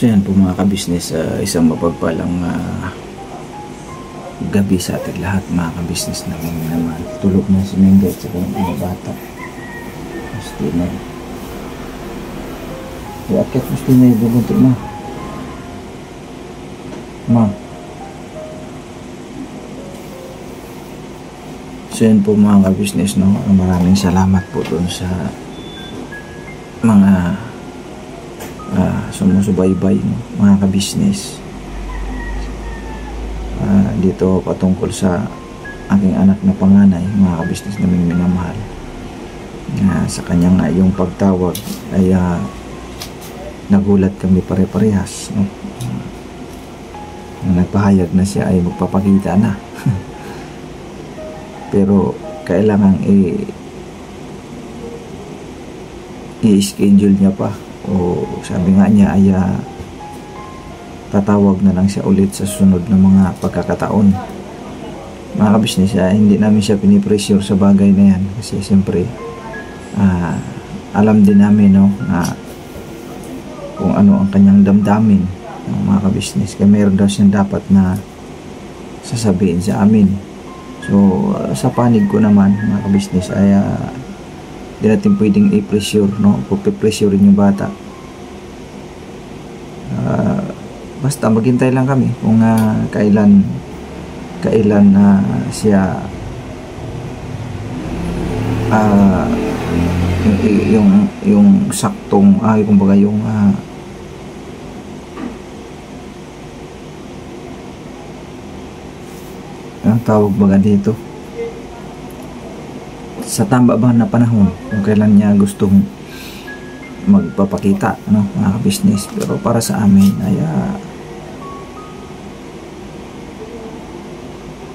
So yan po mga kabisnes, isang mapagpalang gabi sa ating lahat mga kabisnes namin naman. Tulog na si Mengge at saka yung mga bata. Gusto na. Iakit gusto na yung bubunti ma. Ma. So yan po mga kabisnes, no? Maraming salamat po doon sa mga sumusubaybay, no? Mga kabisnes. Dito patungkol sa aking anak na panganay, mga kabisnes naming minamahal. Sa kanya nga yung pagtawag ay nagulat kami pare-parehas, no? Nagpahayag na siya ay magpapakita na. Pero kailangan i-schedule niya pa, o sabi nga niya ay tatawag na lang siya ulit sa sunod na mga pagkakataon. Mga kabisnes, hindi namin siya pinipressure sa bagay na yan kasi siyempre alam din namin, no, na kung ano ang kanyang damdamin, no, mga kabisnes. Kaya mayroon daw siyang dapat na sasabihin sa amin. So sa panig ko naman mga kabisnes ay di natin pwedeng i-pressure, no? Pupipressure yung bata. Basta maghintay lang kami kung kailan siya yung saktong kumbaga yung ang tawag baga dito, sa tama ba na panahon kung kailan niya gustong magpapakita, no, mga business. Pero para sa amin ay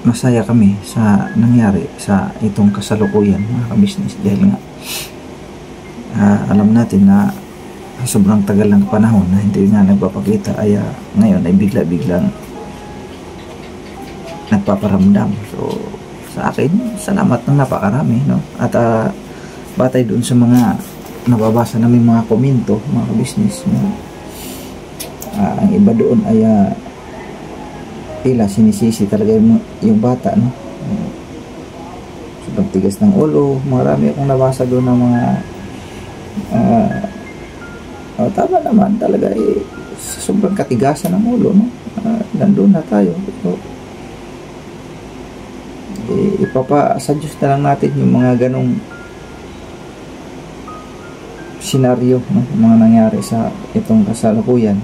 masaya kami sa nangyari sa itong kasalukuyan, mga business, dahil nga alam natin na sobrang tagal ng panahon na hindi nga nagpapakita, ay ngayon ay bigla-biglang nagpaparamdam. So sa akin, salamat ng napakarami, no? At batay doon sa mga nababasa namin mga komento, mga business, no? Ang iba doon ay tila sinisisi talaga yung bata, no? Sobrang tigas ng ulo. Marami akong nabasa doon ng mga tama naman talaga, sobrang katigasan ng ulo, no? Nandun na tayo. So, ipapa-suggest na lang natin yung mga ganong senaryo, no? Mga nangyari sa itong kasalukuyan.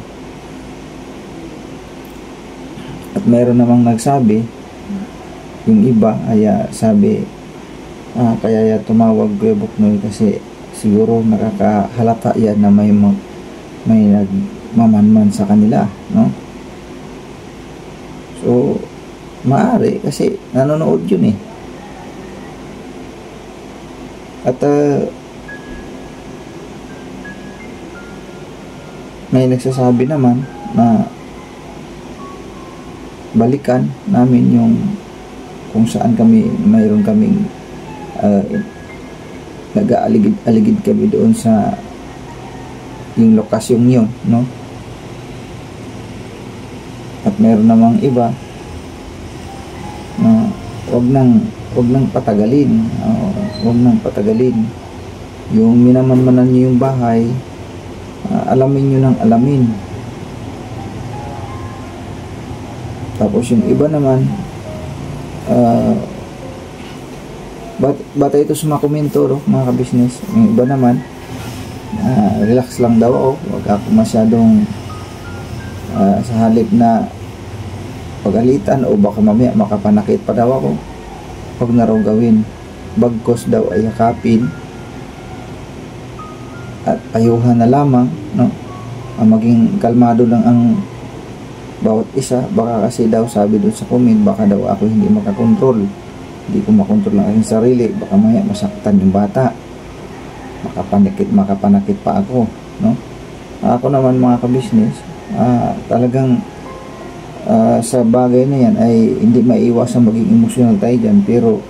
At meron namang nagsabi, yung iba ay sabi kaya tumawag Kuya Buknoy kasi siguro nakakahalata yan na may nagmamanman sa kanila, no? So maaari kasi nanonood yun at may nagsasabi naman na balikan namin yung kung saan mayroon kaming nag-aaligid kami doon sa yung lokasyong yun, no? At meron namang iba na wag nang patagalin, yung minamanmanan nyo yung bahay, alamin nyo ng alamin. Tapos yung iba naman bata ito sa mga komento, no, mga kabisnes. Yung iba naman relax lang daw ako, wag ako masyadong sa halip na pagalitan o baka mamaya makapanakit pa daw ako, wag na raw gawin. Bagkos daw ay yakapin at ayuhan na lamang, no? Maging kalmado lang ang bawat isa. Baka kasi daw sabi doon sa comment, baka daw ako hindi makakontrol, hindi ko makontrol ang aking sarili, baka maya masaktan yung bata, makapanakit pa ako, no? Ako naman mga kabisnes, talagang sa bagay na yan ay hindi maiwasan maging emotional tayo dyan, pero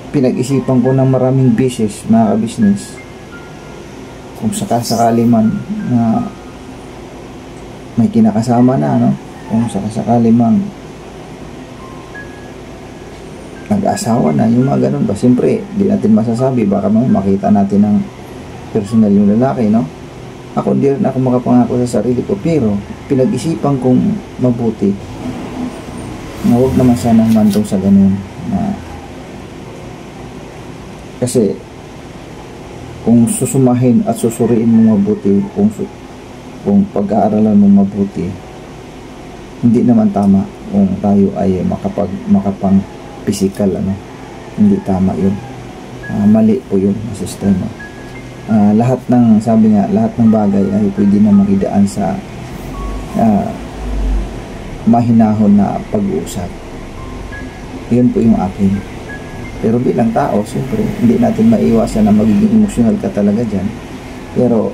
pinag-isipan ko ng maraming beses, mga kabisnes, kung sakasakali man na may kinakasama na, no? Kung sakasakali man nag-asawa na, yung mga ganun ba, siyempre di natin masasabi, baka makita natin ng personal yung lalaki, no? Ako hindi rin ako makapangako sa sarili ko, pero pinag-isipan kong mabuti na huwag naman sana humantong sa ganun, na kasi kung susumahin at susuriin mo mabuti, kung pag-aaralan mo mabuti, hindi naman tama kung tayo ay makapang physical, ano, hindi tama yun. Mali po yun na sistema. Lahat ng, sabi nga, lahat ng bagay ay pwede na makidaan sa mahinahon na pag-uusap. Yun po yung akin. Pero bilang tao, siyempre, hindi natin maiwasan na magiging emotional ka talaga dyan. Pero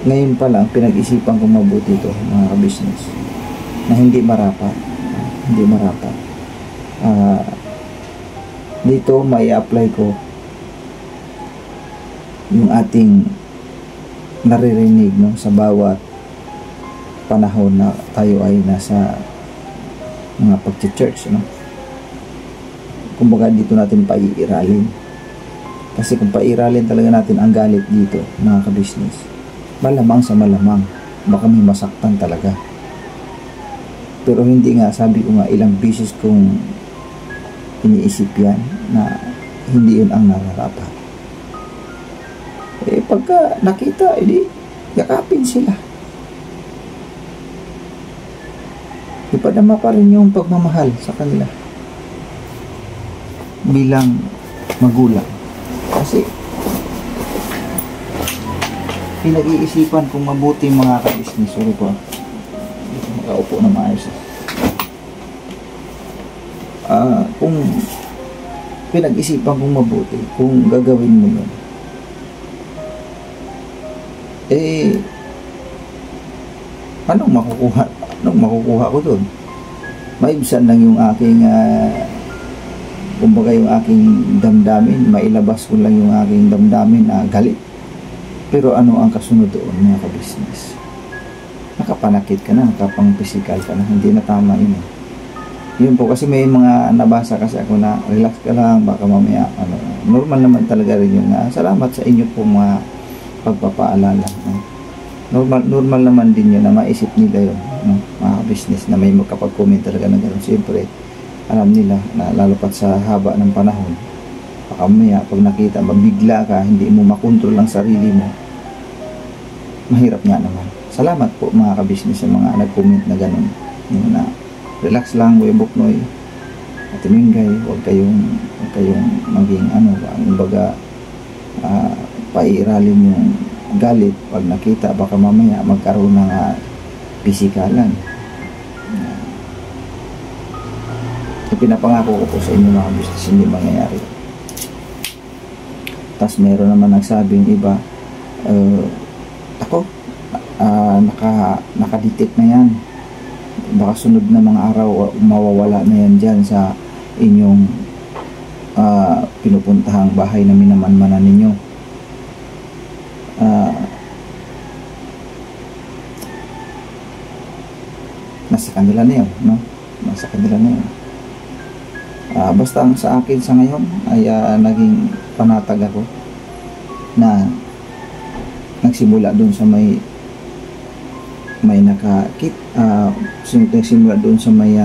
ngayon pa lang, pinag-isipan kong mabuti ito, mga ka-business, na hindi marapat. Hindi marapat. Dito may apply ko yung ating naririnig, no, sa bawat panahon na tayo ay nasa mga pag-church, no? Kumbaga dito natin paiiralin, kasi kung paiiralin talaga natin ang galit dito, mga ka-business, malamang sa malamang baka may masaktan talaga. Pero hindi nga, sabi ko nga, ilang beses kong iniisip yan na hindi yun ang nararapat. Pagka nakita, edi yakapin sila. Ipadama pa rin yung pagmamahal sa kanila bilang magulang. Kasi pinag-iisipan kung mabuti mga ka-business. Sorry po, dito makaupo na maayos. Kung pinag-isipan kong mabuti, kung gagawin mo yun, anong makukuha ko doon? Maibsan lang yung aking kumbaga yung aking damdamin, mailabas ko lang yung aking damdamin na galit. Pero ano ang kasunod doon, mga ka-business? Nakapanakit ka na, nakapang physical ka na, hindi na tama yun. Yun po, kasi may mga nabasa kasi ako na relax ka lang, baka mamaya normal naman talaga rin yung salamat sa inyo po mga pagpapaalala. Normal naman din yun na maisip nila yun, mga business, na may magkapag-comment talaga na gano'n. Siyempre alam nila na lalo pat sa haba ng panahon, baka mamaya pag nakita, mabigla ka, hindi mo makontrol ang sarili mo, mahirap nga naman. Salamat po mga ka-business sa mga nag-comment na gano'n, na relax lang, Kuya Buknoy at Minggay, huwag kayong maging kumbaga pairalin yung galit pag nakita, baka mamaya magkaroon ng pisikalan. Pinapangako ko po sa inyo mga business, hindi mangyayari. Tapos meron naman nagsabing iba, ako nakadetect na yan, baka sunod na mga araw mawawala na yan dyan sa inyong pinupuntahang bahay na minamanmanan ninyo. Nasa kanila na yun, no? Nasa kanila na yun. Basta ang sa akin sa ngayon ay naging panatag ako na nagsimula doon sa may nagsimula doon sa may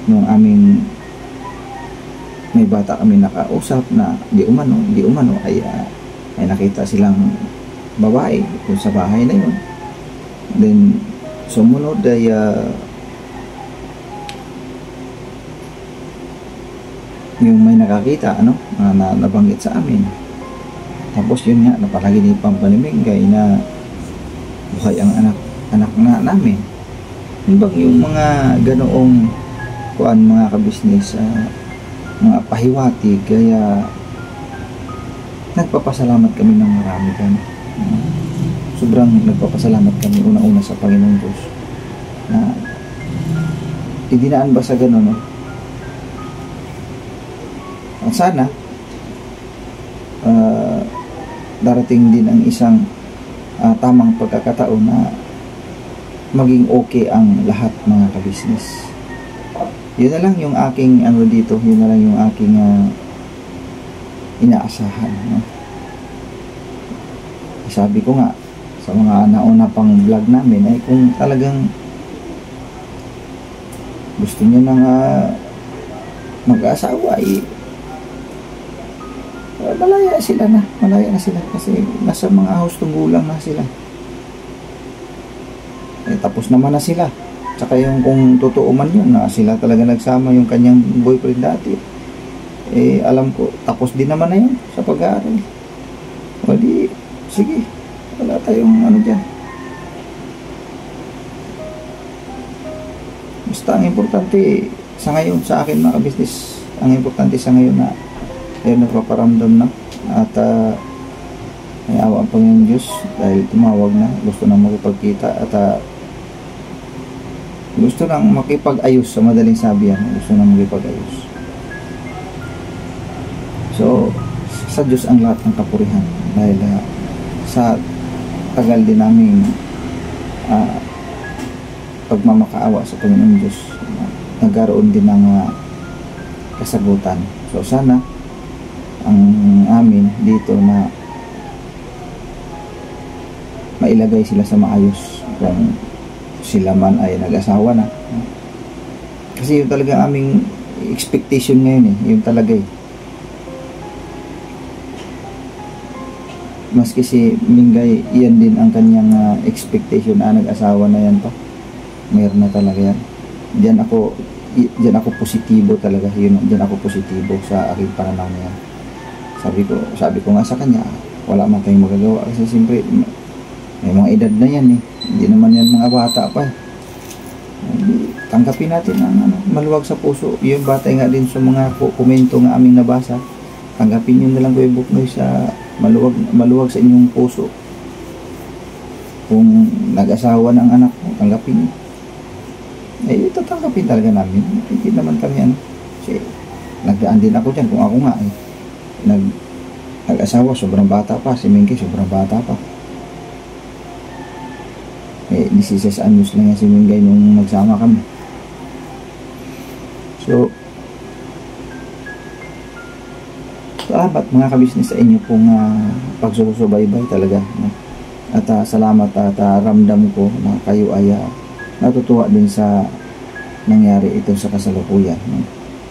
nung aming may bata kami nakausap na di umano ay nakita silang babae doon sa bahay na yun. Then sumunod ay yung may nakakita na nabanggit sa amin. Tapos yun nga, napalaginipan pa ni Minggay na buhay ang anak na namin. Yung mga ganoong mga ka-business, mga pahiwati, kaya nagpapasalamat kami ng marami kan. Sobrang nagpapasalamat kami una-una sa Panginoon Diyos na idinaan ba sa gano'n, no? Sana darating din ang isang tamang pagkakataon na maging okay ang lahat, mga kabisnes. Yun na lang yung aking ano dito, yun na lang yung aking inaasahan, no? Sabi ko nga sa mga nauna pang vlog namin ay kung talagang gusto niyo nang mag-asawa ay malaya na sila kasi nasa mga hustong gulang na sila. Tapos naman na sila. Tsaka yung kung totoo man yun na sila talaga nagsama yung kanyang boyfriend dati, alam ko tapos din naman na yun sa pag-aaral. O di, sige, wala tayong ano dyan. Basta ang importante sa ngayon sa akin, mga business, ang importante sa ngayon na ayun, nagpaparamdam na at may awa pa yung Diyos dahil tumawag na, gusto na makipagkita at gusto nang makipag-ayos, sa madaling sabi yan, gusto nang makipag-ayos. So sa Diyos ang lahat ng kapurihan dahil sa tagal din namin pagmamakaawa sa Panginoon Diyos, nagkaroon din ng kasagutan. So sana ang amin dito na mailagay sila sa maayos kung sila man ay nag-asawa na. Kasi yun talaga aming expectation ngayon yun talaga maski si Mingay, yan din ang kanyang expectation na nag-asawa na yan pa. Meron na talaga yan. Diyan ako positibo talaga. Diyan ako positibo sa aking pananaw na yan. Sabi ko nga sa kanya, wala man tayong magagawa kasi siyempre may mga edad na yan hindi naman yan mga bata pa tanggapin natin ang maluwag sa puso. Yung batay nga din sa mga komento nga aming nabasa, tanggapin nyo na lang Kuya Buknoy sa maluwag sa inyong puso. Kung nag-asawa ng anak mo, tanggapin nyo. Ito tanggapin talaga namin. Hindi naman kami kasi nagdaan din ako dyan. Kung ako nga nag-asawa, sobrang bata pa. Si Minky sobrang bata pa. 16 anyos lang yan si Mingay nung nagsama kami. So salamat mga kabisnes sa inyo pong pagsusubaybay talaga, no? At salamat at ramdam ko na kayo ay natutuwa din sa nangyari ito sa kasalukuyan, no?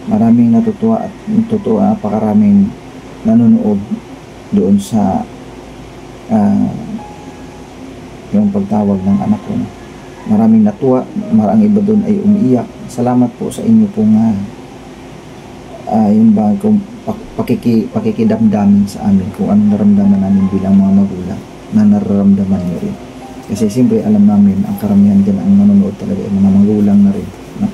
Maraming natutuwa at napakaraming nanonood doon sa yung pagtawag ng anak ko. Maraming natuwa, marang iba doon ay umiiyak. Salamat po sa inyo pong yung bagong pakikidamdamin sa amin kung anong naramdaman namin bilang mga magulang na nararamdaman nyo rin. Kasi siyempre alam namin ang karamihan dyan ang nanonood talaga ay mga magulang na rin, no?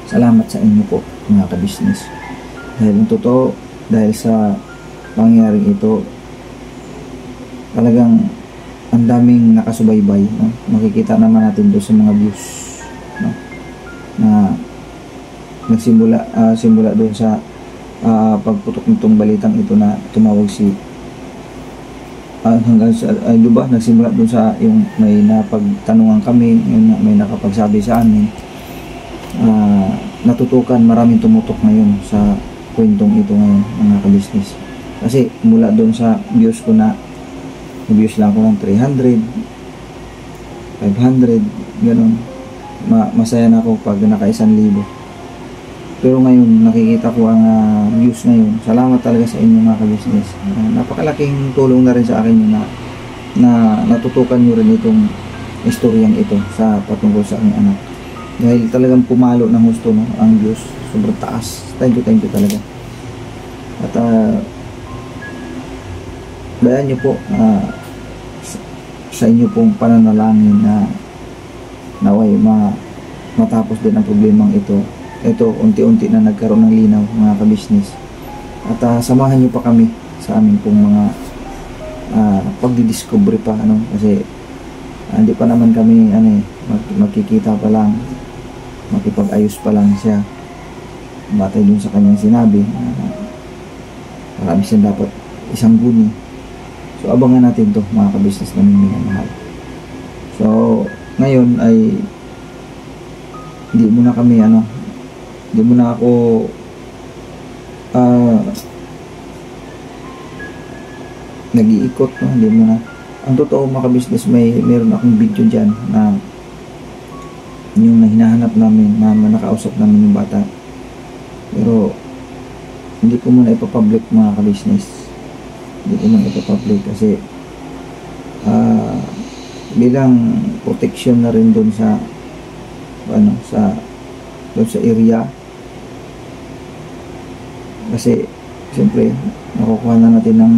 Salamat sa inyo po mga kabisnes. Dahil yung totoo, dahil sa pangyayaring ito, talagang ang daming nakasubaybay, no? Makikita naman natin doon sa mga views, no? Na simula doon sa pagputok nitong balitang ito na tumawag si hanggang sa diba, nagsimula doon sa yung may napagtanungan kami, yung may nakapagsabi sa amin, natutukan, maraming tumutok ngayon sa kwentong ito ngayon mga kabisnes. Kasi mula doon sa views ko na views lang ko ng 300, 500, gano'n. Masaya na ako pag naka 1,000. Pero ngayon, nakikita ko ang views ngayon. Salamat talaga sa inyo mga kabisnes. Napakalaking tulong na rin sa akin yun na natutukan nyo rin itong istoryang ito sa patungkol sa aking anak. Dahil talagang pumalo ng husto, no, ang views. Sobrang taas. Thank you talaga. At bayaan nyo po sa inyo pong pananalangin na naway matapos din ang problemang ito. Ito unti-unti na nagkaroon ng linaw mga kabisnes. At samahan nyo pa kami sa aming pong mga pagdidiscovery pa, ano, kasi hindi pa naman kami magkikita pa lang, makipag-ayos pa lang siya batay dun sa kanyang sinabi. Marami siyang dapat isang guni. So abangan natin to mga ka-business namin minamahal. So ngayon ay hindi muna kami hindi muna ako nag-iikot, no? Hindi muna. Ang totoo mga ka-business, meron akong video dyan na yung na hinahanap namin, na nakausap namin yung bata. Pero hindi ko muna ipapublic mga ka-business. Hindi ko muna ipapublic kasi bilang protection na rin doon sa doon sa area. Kasi siyempre nakukuha na natin ng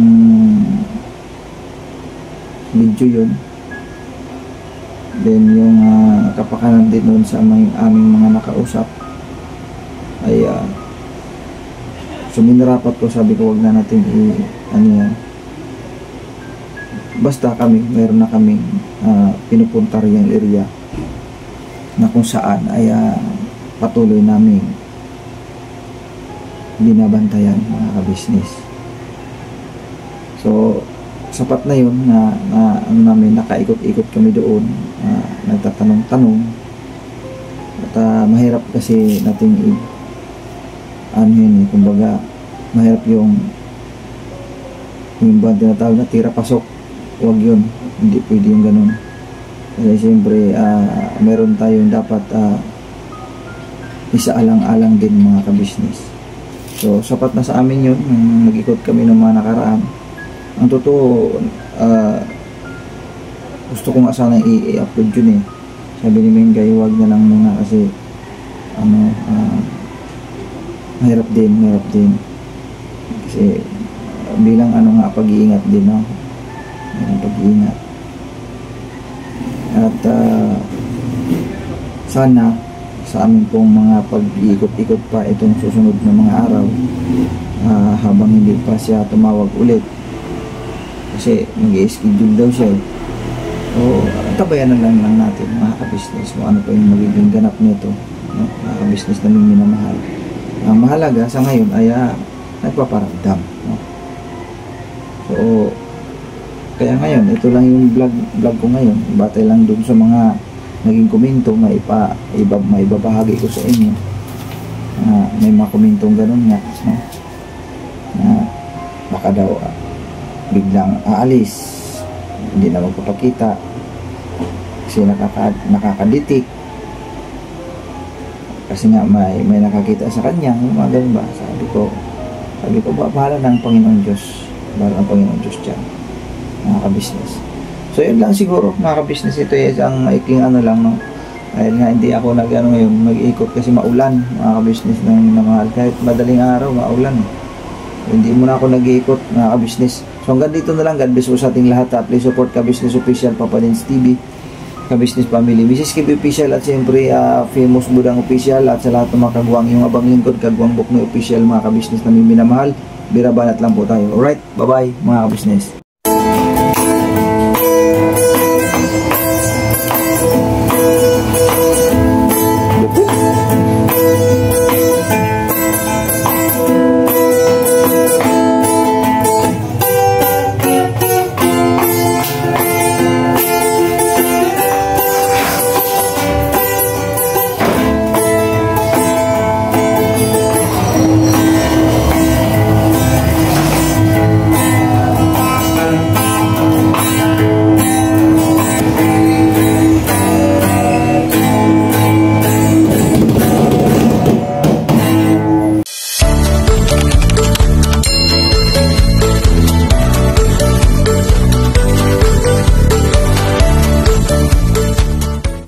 video yun. Then yung kapakanan din doon sa aming mga nakausap ay suminarapat ko, sabi ko wag na natin yan. Basta kami, meron na kaming pinupunta yung area na kung saan ay patuloy namin binabantayan mga ka-business. So sapat na yun na namin, nakaikot-ikot kami doon, nagtatanong-tanong at mahirap kasi nating kumbaga mahirap yung ba tinatawag na tira pasok. Huwag yun, hindi pwede yung ganun. Kasi siyempre meron tayong dapat isaalang-alang din mga ka-business. So sapat na sa amin yun, nag-ikot kami ng mga nakaraan. Ang totoo, gusto ko nga sana i-upload yun eh. Sabi ni Mengay, huwag na lang muna kasi mahirap din. Kasi bilang pag-iingat din, no? Pag-iingat. At sana sa amin pong mga pag-iikot-ikot pa itong susunod na mga araw, habang hindi pa siya tumawag ulit kasi mag-i-schedule daw siya eh. So tabayan na lang natin mga ka-business kung ano pa yung magiging ganap nito, no? Mga ka-business namin minamahal. Ang mahalaga sa ngayon ay nagpaparamdam, no? So kaya ngayon, ito lang yung vlog ko ngayon. Batay lang dun sa mga naging komento, maibabahagi ko sa inyo. May mga komentong ganun nga, no? Baka daw biglang aalis, hindi na magpapakita kasi nakakaditik, kasi nga may nakakita sa kanya, mga ganun ba? Sabi ko bahala ng Panginoon Diyos, dyan mga ka-business. So yun lang siguro mga ka-business, ito ay isang maikling lang, no? Dahil nga hindi ako ngayon mag-ikot kasi maulan mga ka-business ng minamahal. Kahit madaling araw maulan, hindi muna ako nag-iikot mga ka-business. So hanggang dito na lang. God bless po sa ating lahat. Please support Ka-Business Official, Papa Dins TV, Ka-Business Family, Mrs. KB Official, at siyempre Famous Budang Official, at sa lahat ng mga kagwang, yung abang lingkod Kagwang Buknoy Official mga ka-business na minamahal. Birabanat lang po tayo. Alright, bye bye mga ka-business.